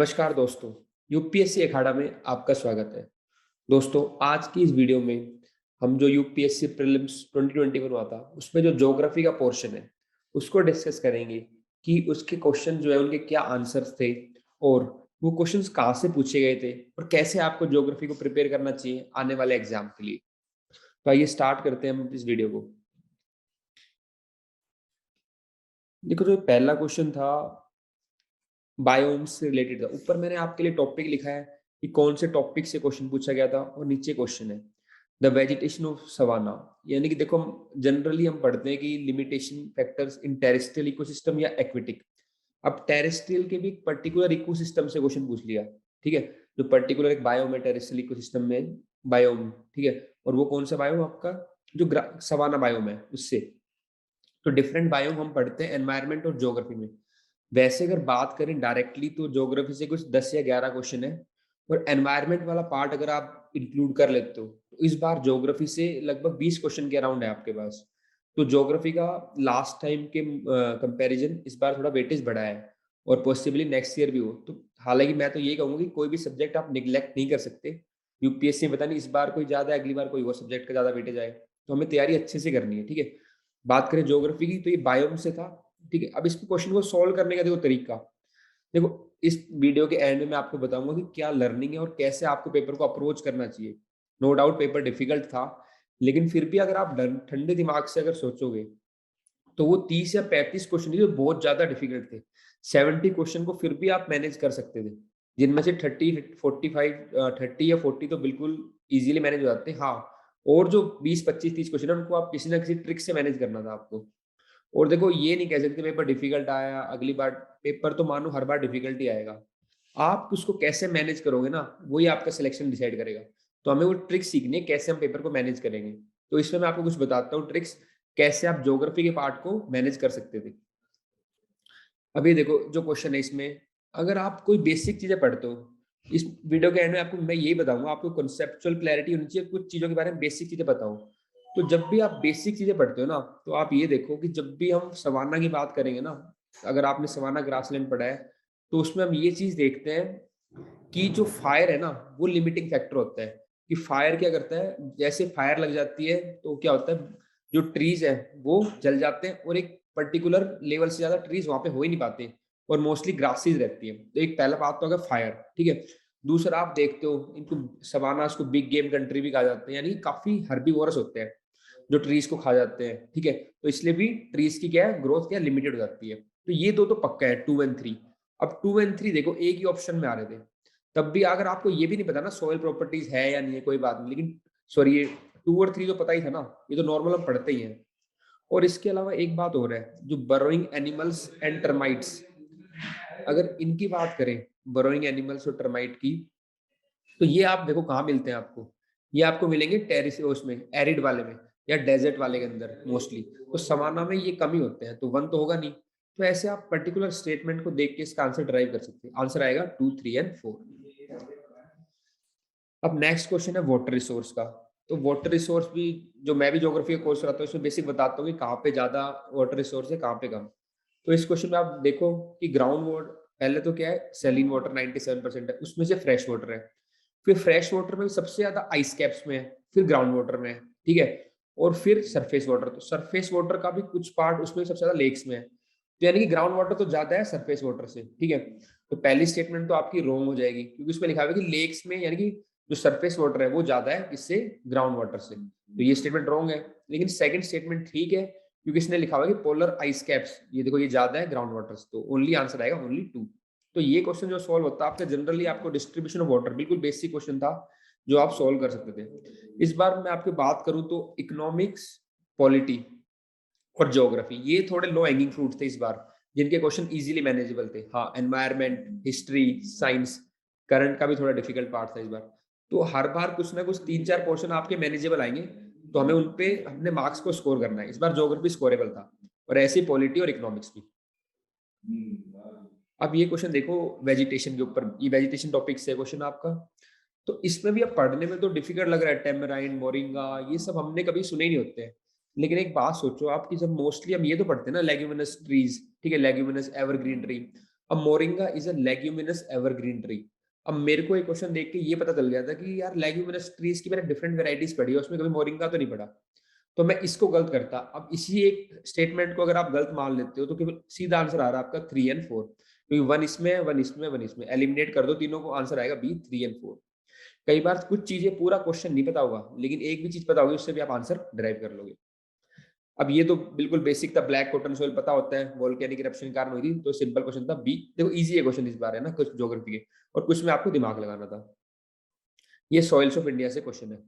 नमस्कार दोस्तों, यूपीएससी अखाड़ा में आपका स्वागत है। दोस्तों, आज की इस वीडियो में हम जो यूपीएससी प्रीलिम्स 2021 हुआ था, उसमें जो ज्योग्राफी का पोर्शन है, उसको डिस्कस करेंगे कि उसके क्वेश्चन जो है उनके क्या आंसर्स थे और वो क्वेश्चंस कहाँ से पूछे गए थे और कैसे आपको ज्योग्राफी को प्रिपेयर करना चाहिए आने वाले एग्जाम के लिए। तो आइए स्टार्ट करते हैं हम इस वीडियो को। देखो, जो पहला क्वेश्चन था बायोम्स से रिलेटेड था। ऊपर मैंने आपके लिए टॉपिक लिखा है कि कौन से टॉपिक से क्वेश्चन पूछा गया था और नीचे क्वेश्चन है द वेजिटेशन ऑफ सवाना। यानी कि देखो, हम जनरली हम पढ़ते हैं कि limitation factors in terrestrial ecosystem या एक्वेटिक। अब टेरेस्ट्रियल के भी एक पर्टिकुलर इकोसिस्टम से क्वेश्चन पूछ लिया, ठीक है। जो पर्टिकुलर एक बायोम है टेरेस्ट्रियल इकोसिस्टम में, बायोम, ठीक है। और वो कौन सा बायोम आपका, जो सवाना बायोम है उससे। तो डिफरेंट बायोम हम पढ़ते हैं एनवायरमेंट और ज्योग्राफी में। वैसे अगर बात करें डायरेक्टली तो ज्योग्राफी से कुछ 10 या 11 क्वेश्चन है और एनवायरनमेंट वाला पार्ट अगर आप इंक्लूड कर लेते हो तो इस बार ज्योग्राफी से लगभग 20 क्वेश्चन के अराउंड है आपके पास। तो ज्योग्राफी का लास्ट टाइम के कंपैरिजन इस बार थोड़ा वेटेज बढ़ा है और पॉसिबली नेक्स्ट ईयर भी हो। तो हालांकि मैं तो ये कहूंगा कि कोई भी सब्जेक्ट आप निगलेक्ट नहीं कर सकते। यूपीएससी में पता नहीं इस बार कोई ज्यादा है, अगली बार कोई और सब्जेक्ट का ज्यादा वेटेज आए, तो हमें तैयारी अच्छे से करनी है, ठीक है। बात करें ज्योग्राफी की तो ये बायोम से था, ठीक है। अब इस क्वेश्चन को सॉल्व करने का देखो तरीका, देखो इस वीडियो के एंड में मैं आपको बताऊंगा कि क्या लर्निंग है और कैसे आपको पेपर को अप्रोच करना चाहिए। नो डाउट पेपर डिफिकल्ट था, लेकिन फिर भी अगर आप ठंडे दिमाग से अगर सोचोगे तो वो 30 या 35 क्वेश्चन जो बहुत ज्यादा डिफिकल्ट थे, 70 क्वेश्चन को फिर भी आप मैनेज कर सकते थे। जिनमें से 30 या 40 तो बिल्कुल इजीली मैनेज हो जाते हैं, हाँ। और जो 20 25 30 क्वेश्चन है उनको आप किसी ना किसी ट्रिक से मैनेज करना था आपको। और देखो, ये नहीं कह सकते पेपर डिफिकल्ट आया अगली बार, पेपर तो मानो हर बार डिफिकल्ट ही आएगा। आप उसको कैसे मैनेज करोगे ना, वही आपका सिलेक्शन डिसाइड करेगा। तो हमें वो ट्रिक सीखनी है कैसे हम पेपर को मैनेज करेंगे। तो इसमें मैं आपको कुछ बताता हूँ ट्रिक्स, कैसे आप ज्योग्राफी के पार्ट को मैनेज कर सकते थे। अभी देखो जो क्वेश्चन है इसमें, अगर आप कोई बेसिक चीजें पढ़ते हो, इस वीडियो के एंड में आपको मैं यही बताऊंगा, आपको कॉन्सेप्चुअल क्लैरिटी होनी चाहिए, कुछ चीजों के बारे में बेसिक चीजें पता हो। तो जब भी आप बेसिक चीजें पढ़ते हो ना, तो आप ये देखो कि जब भी हम सवाना की बात करेंगे ना, अगर आपने सवाना ग्रासलैंड पढ़ा है तो उसमें हम ये चीज देखते हैं कि जो फायर है ना, वो लिमिटिंग फैक्टर होता है। कि फायर क्या करता है, जैसे फायर लग जाती है तो क्या होता है, जो ट्रीज है वो जल जाते हैं और एक पर्टिकुलर लेवल से ज्यादा ट्रीज वहां पे हो ही नहीं पाते और मोस्टली ग्रासेस रहती है। तो एक पहला बात तो अगर फायर, ठीक है। दूसरा आप देखते हो इनको सवानास को बिग गेम कंट्री भी कहा जाता है, यानी काफी हर्बीवोरस होते हैं जो ट्रीज को खा जाते हैं, ठीक है। तो इसलिए भी ट्रीज की क्या है, ग्रोथ क्या लिमिटेड हो जाती है। तो ये दो तो पक्का है, 2 और 3। अब 2 और 3 देखो एक ही ऑप्शन में आ रहे थे, तब भी अगर आपको ये भी नहीं पता ना सॉइल प्रॉपर्टीज है या नहीं है, कोई बात नहीं, लेकिन सॉरी ये 2 और 3 तो पता ही था ना, ये तो नॉर्मल हम पढ़ते ही हैं। और इसके अलावा एक बात और है, जो बरोइंग एनिमल्स एंड टर्माइट्स, अगर इनकी बात करें, बरोइंग एनिमल्स और टर्माइट की, तो ये आप देखो कहाँ मिलते हैं आपको, ये आपको मिलेंगे टेरिस उसमें एरिड वाले में या डेजर्ट वाले के अंदर मोस्टली। तो सवाना में ये कम ही होते हैं, तो वन तो होगा नहीं। तो ऐसे आप पर्टिकुलर स्टेटमेंट को देख के इसका आंसर ड्राइव कर सकते हैं। आंसर आएगा 2 3 और 4। अब नेक्स्ट क्वेश्चन है वाटर रिसोर्स का। तो वाटर रिसोर्स भी, जो मैं भी ज्योग्राफी का कोर्स कराता हूँ, इसमें बेसिक बताता हूँ कि कहाँ पे ज्यादा वाटर रिसोर्स है कहाँ पे कम। तो इस क्वेश्चन में आप देखो कि ग्राउंड वाटर, पहले तो क्या है, सेलिन वाटर 97% है, उसमें से फ्रेश वाटर है। फिर फ्रेश वाटर में सबसे ज्यादा आइस कैप्स में है, फिर ग्राउंड वाटर में है, ठीक है। और फिर सरफेस वाटर, तो सरफेस वाटर का भी कुछ पार्ट उसमें सबसे ज्यादा लेक्स में है। तो यानी कि ग्राउंड वाटर तो ज्यादा है सरफेस वाटर से, ठीक है। तो पहली स्टेटमेंट तो आपकी रॉन्ग हो जाएगी, क्योंकि उसमें लिखा हुआ है कि लेक्स में, यानी कि जो सरफेस वाटर है वो ज्यादा है किससे, ग्राउंड वाटर से। तो ये स्टेटमेंट रॉन्ग है। लेकिन सेकंड स्टेटमेंट ठीक है, क्योंकि इसने लिखा हुआ है कि पोलर आइस कैप्स, ये देखो ये ज्यादा है ग्राउंड वाटर से, तो ओनली आंसर आएगा ओनली 2। तो ये क्वेश्चन जो सॉल्व होता है आपका, जनरली आपको डिस्ट्रीब्यूशन ऑफ वाटर, बिल्कुल बेसिक क्वेश्चन था जो आप सॉल्व कर सकते थे। इस बार मैं आपकी बात करूं तो इकोनॉमिक्स, पॉलिटी और ज्योग्राफी, ये थोड़े लो हैंगिंग फ्रूट थे इस बार, जिनके क्वेश्चन इजीली मैनेजेबल थे। हाँ, एनवायरमेंट, हिस्ट्री, साइंस, करंट का भी थोड़ा डिफिकल्ट पार्ट था इस बार। तो हर बार कुछ ना कुछ 3 4 पोर्शन आपके मैनेजेबल आएंगे, तो हमें उनपे अपने मार्क्स को स्कोर करना है। इस बार ज्योग्राफी स्कोरेबल था और ऐसे पॉलिटी और इकोनॉमिक्स भी। अब ये क्वेश्चन देखो वेजिटेशन के ऊपर, ये वेजिटेशन टॉपिक से क्वेश्चन आपका। तो इसमें भी अब पढ़ने में तो डिफिकल्ट लग रहा है, टेमराइन, मोरिंगा, ये सब हमने कभी सुने ही नहीं होते हैं। लेकिन एक बात सोचो आप कि जब मोस्टली हम ये तो पढ़ते हैं ना लेग्यूमिनस ट्रीज, ठीक है, लेग्यूमिनस एवरग्रीन ट्री। अब moringa is a leguminous evergreen tree. अब मेरे को एक क्वेश्चन देख के ये पता चल गया था कि यार लेग्यूमिनस ट्रीज की मैंने डिफरेंट वेराइटीज पढ़ी है, उसमें कभी मोरिंगा तो नहीं पढ़ा, तो मैं इसको गलत करता। अब इसी एक स्टेटमेंट को अगर आप गलत मान लेते हो तो केवल सीधा आंसर आ रहा है आपका 3 एंड 4, क्योंकि 1 इसमें है, 1 इसमें, 1 इसमें, एलिमिनेट कर दो तीनों को, आंसर आएगा बी 3 एंड 4। कई बार कुछ चीजें पूरा क्वेश्चन नहीं पता होगा, लेकिन एक भी चीज पता होगी उससे भी आप आंसर ड्राइव कर लोगे। अब ये तो बिल्कुल बेसिक था, ब्लैक कॉटन सोइल पता होता है, वोल्केनिक इरप्शन के कारण हुई थी, तो सिंपल क्वेश्चन था बी। देखो इजी है क्वेश्चन इस बार, है ना, कुछ ज्योग्राफी के और कुछ में आपको दिमाग लगाना था। ये सॉइल्स ऑफ इंडिया से क्वेश्चन है।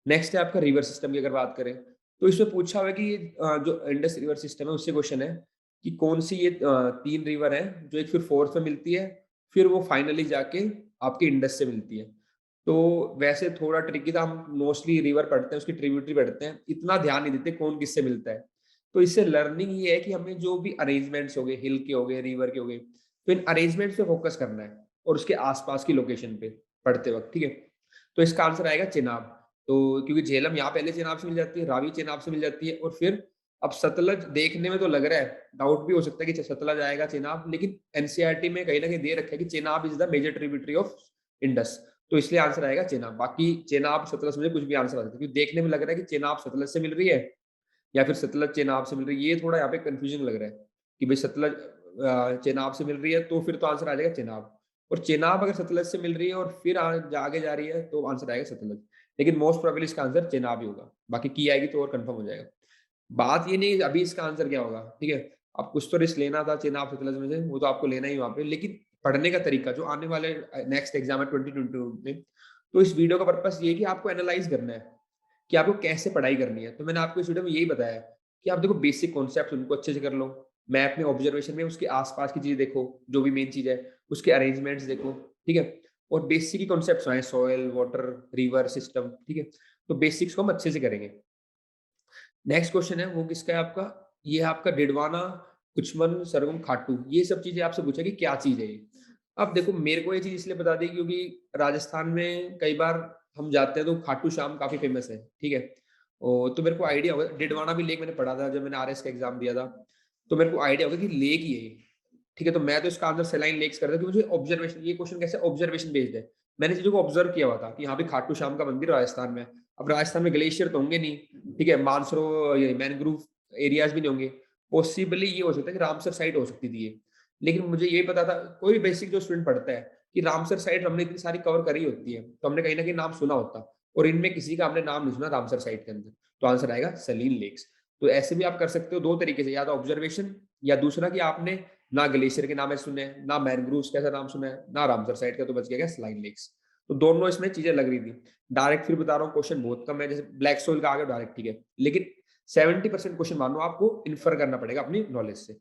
नेक्स्ट है आपका रिवर सिस्टम की अगर बात करें, तो इसमें पूछा हुआ है कि ये जो इंडस रिवर सिस्टम है उससे क्वेश्चन है कि कौन सी ये 3 रिवर है जो एक फिर फोर्थ में मिलती है, फिर वो फाइनली जाके आपके इंडस से मिलती है। तो वैसे थोड़ा ट्रिकी था, हम मोस्टली रिवर पढ़ते हैं, उसकी ट्रिब्यूटरी पढ़ते हैं, इतना ध्यान नहीं देते कौन किससे मिलता है। तो इससे लर्निंग ये है कि हमें जो भी अरेंजमेंट्स हो गए, हिल के हो गए, रिवर के हो गए, तो इन अरेंजमेंट्स पे फोकस करना है और उसके आसपास की लोकेशन पे पढ़ते वक्त, ठीक है। तो इसका आंसर आएगा चेनाब। तो क्योंकि झेलम यहाँ पहले चेनाब से मिल जाती है, रावी चेनाब से मिल जाती है, और फिर अब सतलज देखने में तो लग रहा है, डाउट भी हो सकता है कि सतलज आएगा चेनाब, लेकिन एनसीईआरटी में कहीं ना कहीं दे रखा है कि Chenab is the major tributary of Indus, तो इसलिए आंसर आएगा चेनाब। बाकी चेनाब सतलज में कुछ भी आंसर आ सकता है, क्योंकि देखने में लग रहा है कि चेनाब सतलज से मिल रही है या फिर सतलज चेनाब से मिल रही है, ये थोड़ा यहाँ पे कंफ्यूजन लग रहा है कि भाई सतलज चेनाब से मिल रही है, तो फिर तो आंसर आ जाएगा चेनाब, और चेनाब अगर सतलज से मिल रही है और फिर आगे जा रही है तो आंसर आएगा सतलज, लेकिन मोस्ट प्रोबेबली इसका आंसर चेनाब ही होगा। बाकी की आएगी तो और कंफर्म हो जाएगा। बात ये नहीं अभी इसका आंसर क्या होगा, ठीक है। अब कुछ तो रिस्क लेना था चेनाब सतलज में से, वो तो आपको लेना ही वहां पे, लेकिन पढ़ने का तरीका जो आने वाले नेक्स्ट एग्जाम है 2022 में, तो इस वीडियो का पर्पस ये है कि आपको एनालाइज करना है कि आपको कैसे पढ़ाई करनी है। तो मैंने आपको इस वीडियो में यही बताया कि आप देखो बेसिक कॉन्सेप्ट उनको अच्छे से कर लो, मैप में ऑब्जर्वेशन में उसके आसपास की चीजें देखो, जो भी मेन चीज है उसके अरेंजमेंट्स देखो, ठीक है। और बेसिक ही कॉन्सेप्ट्स आए, सॉइल, वाटर, रिवर सिस्टम, ठीक है। तो बेसिक्स को हम अच्छे से करेंगे। नेक्स्ट क्वेश्चन है वो किसका है आपका, ये है आपका डिडवाना कुचमन सरगम खाटू, ये सब चीजें आपसे पूछा कि क्या चीज है ये। अब देखो मेरे को ये चीज इसलिए बता दी क्योंकि राजस्थान में कई बार हम जाते हैं तो खाटू श्याम काफी फेमस है, ठीक है। और तो मेरे को आइडिया होगा, डिडवाना भी लेक मैंने पढ़ा था जब मैंने आरएस का एग्जाम दिया था, तो मेरे को आइडिया होगा कि लेक ही है ये, ठीक है। तो मैं तो इसका आंसर सेलाइन लेक्स करता कि मुझे ऑब्जर्वेशन, ये क्वेश्चन कैसे ऑब्जर्वेशन बेस्ड है, मैंने चीजों को ऑब्जर्व किया हुआ था कि यहाँ पे खाटू श्याम का मंदिर राजस्थान में। अब राजस्थान में ग्लेशियर तो होंगे नहीं, ठीक है, मानसरोवर ये मैनग्रोव एरियाज भी नहीं होंगे, पॉसिबली ये हो सकता है कि रामसर साइट हो सकती थी ये। लेकिन मुझे यही पता था, कोई भी बेसिक जो स्टूडेंट पढ़ता है, कि रामसर साइट हमने इतनी सारी कवर करी होती है, तो हमने कहीं ना कहीं नाम सुना होता, और इनमें किसी का हमने नाम नहीं सुना रामसर साइट के अंदर, तो आंसर आएगा सलीन लेक्स। तो ऐसे भी आप कर सकते हो दो तरीके से, या तो ऑब्जर्वेशन, या दूसरा कि आपने ना ग्लेशियर के नाम सुने, ना मैनग्रोव्स का नाम सुना है, ना रामसर साइट का, तो बच गया स्लाइन लेक्स। तो दोनों इसमें चीजें लग रही थी। डायरेक्ट फिर बता रहा हूँ क्वेश्चन बहुत कम है, जैसे ब्लैक सोइल का आ गया डायरेक्ट, ठीक है, लेकिन 70% क्वेश्चन मानो आपको इन्फर करना पड़ेगा अपनी नॉलेज से।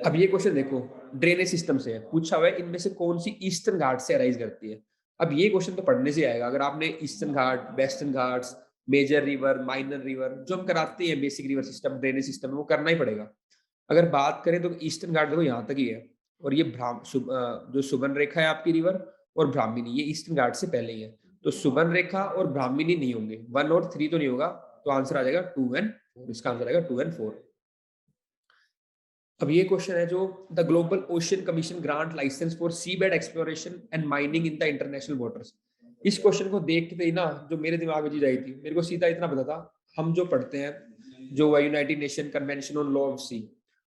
अब ये क्वेश्चन देखो, ड्रेनेज सिस्टम से है, पूछा हुआ है इनमें से कौन सी ईस्टर्न घाट से अराइज करती है। अब ये क्वेश्चन तो पढ़ने से आएगा, अगर आपने Eastern Ghat, Western Ghats, major river, minor river, जो हम कराते हैं basic river system, drainage system, वो करना ही पड़ेगा। अगर बात करें तो ईस्टर्न घाट देखो यहाँ तक ही है, और ये जो सुबर्ण रेखा है आपकी रिवर, और ब्राह्मणी, ये ईस्टर्न घाट से पहले ही है। तो सुबर्ण रेखा और ब्राह्मणी नहीं होंगे, 1 और 3 तो नहीं होगा, तो आंसर आ जाएगा 2 एंड 4, इसका आंसर आएगा 2 एंड 4। अब ये क्वेश्चन है जो, the global ocean commission grant license for sea bed exploration and mining in the international waters. इस क्वेश्चन को देखते ही ना जो मेरे दिमाग में चीज आई थी, मेरे को सीधा इतना पता था, हम जो पढ़ते हैं जो United Nation Convention on Law of Sea,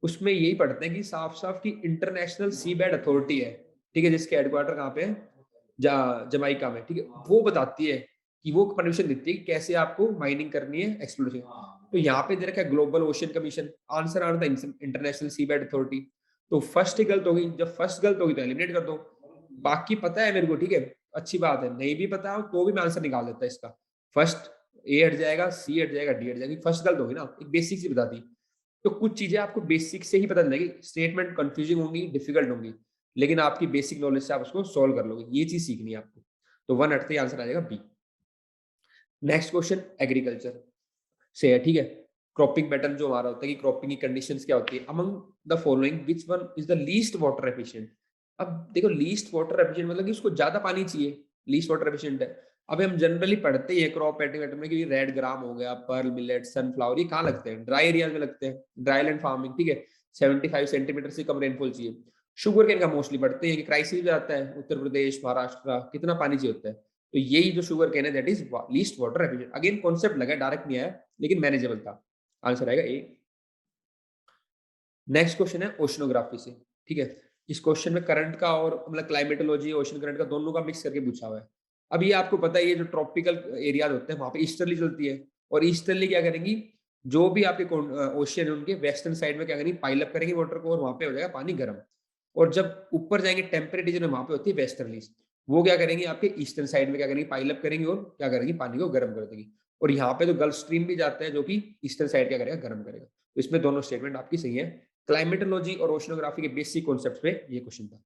उसमें यही पढ़ते हैं कि साफ साफ की इंटरनेशनल सी बेड अथॉरिटी है, ठीक है, जिसके हेडक्वार्टर कहाँ पे है, जमाइका में, ठीक है, वो बताती है कि वो परमिशन देती है कि कैसे आपको माइनिंग करनी है, एक्सप्लोरेशन। तो यहाँ पे दे रखा है ग्लोबल ओशन कमीशन, आंसर आना था इंटरनेशनल सी बेड अथॉरिटी। तो फर्स्ट ही गलत होगी, जब फर्स्ट गलत होगी तो एलिमिनेट कर दो। बाकी पता है मेरे को, ठीक है, अच्छी बात है, नहीं भी पता हो तो भी मैं आंसर निकाल देता इसका। फर्स्ट ए हट जाएगा, सी हट जाएगा, डी हट जाएगी, फर्स्ट गलत होगी ना, एक बेसिक सी बता दी। तो कुछ चीजें आपको बेसिक से ही पता चलेगी, स्टेटमेंट कंफ्यूजिंग होंगी, डिफिकल्ट होंगी, लेकिन आपकी बेसिक नॉलेज से आप उसको सॉल्व कर लोगे, ये चीज सीखनी है आपको। तो 1 हटते ही आंसर आ जाएगा बी। नेक्स्ट क्वेश्चन एग्रीकल्चर से है, ठीक है। क्रॉपिंग पैटर्न जो हमारा होता है कि क्रॉपिंग की कंडीशंस क्या होती है, among the following which one is the least water efficient. अब देखो लीस्ट वाटर एफिशिएंट मतलब कि उसको ज्यादा पानी चाहिए, लीस्ट वाटर एफिशिएंट है। अब हम जनरली पढ़ते ही है क्रॉप पैटर्न में कि रेड ग्राम हो गया, पर्ल मिलेट, सनफ्लावर, ये कहाँ लगते हैं, ड्राई एरियाज में लगते हैं, ड्राई लैंड फार्मिंग, ठीक है। 75 सेंटीमीटर से कम रेनफॉल चाहिए। शुगर केन का मोस्टली पढ़ते हैं कि क्राइसिस में आता है उत्तर प्रदेश, महाराष्ट्र, कितना पानी चाहिए होता है। तो यही जो शुगर केन है that is least water efficient. Again concept लगा, डायरेक्ट नहीं आया लेकिन मैनेजेबल था। आंसर आएगा ए। नेक्स्ट क्वेश्चन है ओशनोग्राफी से, ठीक है। इस क्वेश्चन में करंट का और मतलब क्लाइमेटोलॉजी, ओशन करंट का दोनों का मिक्स करके पूछा हुआ है। अब ये आपको पता है, ये जो ट्रॉपिकल एरियाज होते हैं वहां पे ईस्टर्ली चलती है, और ईस्टर्ली क्या करेंगी, जो भी आपके ओशियन है उनके वेस्टर्न साइड में क्या करेंगे, पाइल अप करेंगे वाटर को, और वहां पे हो जाएगा पानी गर्म। और जब ऊपर जाएंगे टेम्परेट रीजन में, वहां पे होती है वेस्टर्ली, वो क्या करेंगे आपके ईस्टर्न साइड में क्या करेंगे, पाइल अप करेंगे और क्या करेंगे, पानी को गर्म कर देंगे। और यहाँ पे तो गल्फ स्ट्रीम भी जाता है जो कि ईस्टर्न साइड क्या करेगा, गर्म करेगा। तो इसमें दोनों स्टेटमेंट आपकी सही है। क्लाइमेटोलॉजी और ओशनोग्राफी के बेसिक कॉन्सेप्ट पे ये क्वेश्चन था।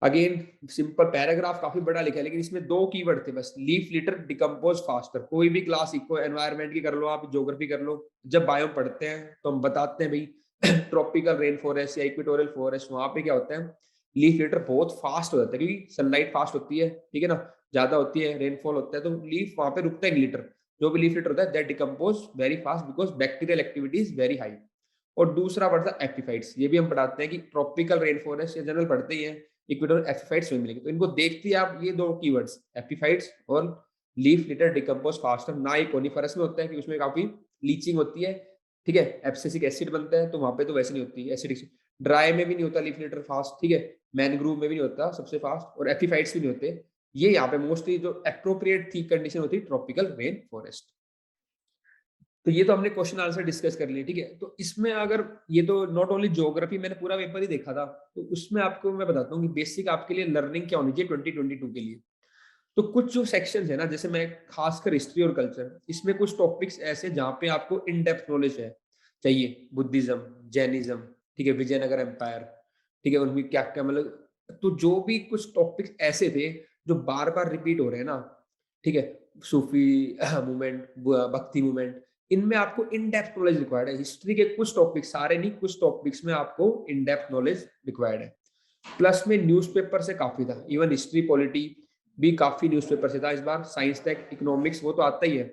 अगेन सिंपल पैराग्राफ काफी बड़ा लिखा है, लेकिन इसमें दो कीवर्ड थे बस, लीफ लिटर, डिकम्पोज फास्टर। कोई भी क्लास इको एनवायरनमेंट की कर लो, आप ज्योग्राफी कर लो, जब बायो पढ़ते हैं तो हम बताते हैं भाई ट्रॉपिकल रेन फॉरेस्ट या इक्वेटोरियल फॉरेस्ट, वहां पे क्या होता है, लीफ लिटर बहुत फास्ट हो जाता है क्योंकि सनलाइट फास्ट होती है, ठीक है ना, ज्यादा होती है, रेनफॉल होता है, तो लीफ वहां पे रुकता है लीटर, जो भी लीफ लिटर होता है that decompose very fast because bacterial activity is very high. और दूसरा वर्ड था एपिफाइट्स, ये भी हम पढ़ाते हैं कि ट्रॉपिकल रेन फॉरेस्ट या जनरल पढ़ते ही हैं, इक्वेटोरियल एपिफाइट्स में मिलेंगे। तो इनको देखते ही आप ये दो कीवर्ड्स एपिफाइट्स और लीफ लिटर डिकम्पोज फास्टर, ना ही कोनिफरस में होता है कि उसमें काफी लीचिंग होती है, ठीक है, एब्सिसिक एसिड बनता है, तो वहां पे तो वैसे नहीं होती एसिडिक। ड्राई में भी नहीं होता लीफ लिटर फास्ट, ठीक है, मैनग्रूव में भी नहीं होता सबसे फास्ट, और एपिफाइट्स भी नहीं होते। ये यहाँ पे मोस्टली जो अप्रोप्रिएट थी कंडीशन होती है ट्रॉपिकल रेन फॉरेस्ट। तो ये तो हमने क्वेश्चन आंसर डिस्कस कर लिए, ठीक है। तो इसमें अगर ये तो नॉट ओनली ज्योग्राफी, मैंने पूरा पेपर ही देखा था, तो उसमें आपको मैं बताता हूँ कि बेसिक आपके लिए लर्निंग क्या होनी चाहिए 2022 के लिए। तो कुछ जो सेक्शंस है ना, जैसे मैं खासकर हिस्ट्री और कल्चर, इसमें कुछ टॉपिक्स ऐसे जहाँ पे आपको इन डेप्थ नॉलेज है चाहिए, बुद्धिज्म, जैनिज्म, ठीक है, विजयनगर एम्पायर, ठीक है, उनकी क्या क्या मतलब, तो जो भी कुछ टॉपिक्स ऐसे थे जो बार बार रिपीट हो रहे हैं ना, ठीक है, सूफी मूवमेंट, भक्ति मूवमेंट, इनमें आपको इन डेप्थ नॉलेज रिक्वायर्ड है। हिस्ट्री के कुछ टॉपिक्स, सारे नहीं, कुछ टॉपिक्स में आपको इन डेप्थ नॉलेज रिक्वायर्ड है। प्लस में न्यूज़पेपर से काफी था, इवन हिस्ट्री पॉलिटी भी काफी न्यूज़पेपर से था इस बार, साइंस टेक इकोनॉमिक्स वो तो आता ही है,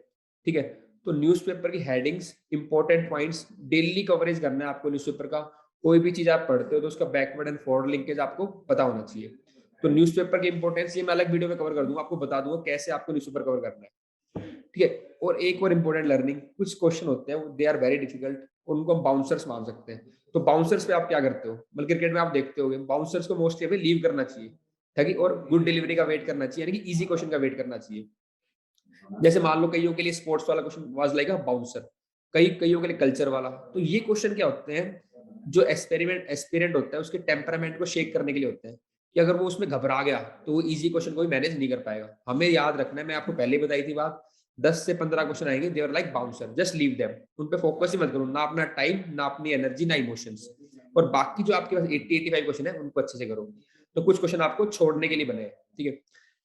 ठीक है। तो न्यूज़पेपर की headings, important points, daily coverage करना है आपको न्यूज़पेपर का। कोई भी चीज आप पढ़ते हो तो उसका बैकवर्ड एंड फॉरवर्ड लिंकेज आपको पता होना चाहिए। तो न्यूज़पेपर की इंपॉर्टेंस ये मैं अलग वीडियो में कवर कर दूंगा, आपको बता दूंगा कैसे आपको न्यूज़पेपर कवर करना है, ठीक है। और एक और इंपॉर्टेंट लर्निंग, कुछ क्वेश्चन होते हैं दे आर वेरी डिफिकल्ट, उनको हम बाउंसर्स मान सकते हैं। तो बाउंसर्स पे आप क्या करते हो, मतलब क्रिकेट में आप देखते होगे बाउंसर्स को मोस्टली अभी लीव करना चाहिए ताकि, और गुड डिलीवरी का वेट करना चाहिए, यानी कि इजी क्वेश्चन का वेट करना चाहिए। जैसे मान लो कईयों के लिए स्पोर्ट्स वाला question was like a bouncer, कईयों के लिए कल्चर वाला। तो ये क्वेश्चन क्या होते हैं, जो एस्पिरेंट होता है उसके टेम्परामेंट को शेक करने के लिए होते हैं, कि अगर वो उसमें घबरा गया तो वो इजी क्वेश्चन को भी मैनेज नहीं कर पाएगा। हमें याद रखना है, मैं आपको पहले ही बताई थी बात, 10 से 15 क्वेश्चन आएंगे, they're like bouncer, just leave them, उन पे फोकस ही मत करो, ना अपना टाइम, ना अपनी एनर्जी, ना इमोशंस। और बाकी जो आपके पास 80-85 क्वेश्चन है उनको अच्छे से करो। तो कुछ क्वेश्चन आपको छोड़ने के लिए बने हैं, ठीक है।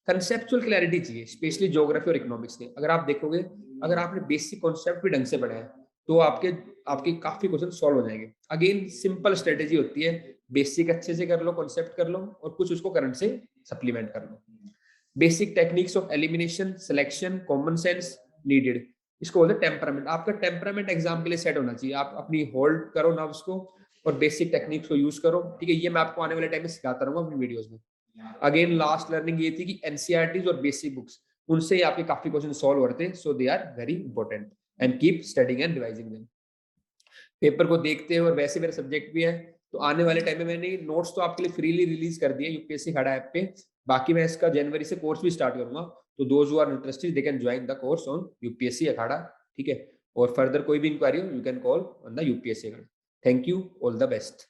कंसेप्चुअल क्लैरिटी चाहिए, स्पेशली ज्योग्राफी और इकोनॉमिक्स के। अगर आप देखोगे, अगर आपने बेसिक कॉन्सेप्ट भी ढंग से पढ़े हैं तो आपके आपके काफी क्वेश्चन सॉल्व हो जाएंगे। अगेन सिंपल स्ट्रेटेजी होती है, बेसिक अच्छे से कर लो, कॉन्सेप्ट कर लो, और कुछ उसको करंट से सप्लीमेंट कर लो। Basic techniques of elimination, selection, common sense needed, इसको बोलते हैं टेम्परामेंट। आपका टेम्परामेंट एग्जाम के लिए सेट होना चाहिए, आप अपनी होल्ड करो ना उसको, और बेसिक टेक्निक्स को यूज करो, ठीक है। ये मैं आपको आने वाले टाइम में सिखाता रहूंगा अपनी वीडियोस में। अगेन लास्ट लर्निंग ये थी कि एनसीईआरटीज और बेसिक बुक्स, उनसे ही आपके काफी क्वेश्चन सॉल्व होते हैं, so they are very important and keep studying and revising them. Paper को देखते हैं, और वैसे मेरा सब्जेक्ट भी है, तो आने वाले टाइम में मैंने नोट्स तो आपके लिए फ्रीली रिलीज कर दिए यूपीएससी खड़ा ऐप पे। बाकी मैं इसका जनवरी से कोर्स भी स्टार्ट करूंगा, तो those who are interested they can join the course on UPSC Akhada, ठीक है। और फर्दर कोई भी इंक्वायरी हो you can call on the UPSC Akhada. Thank you, all the best.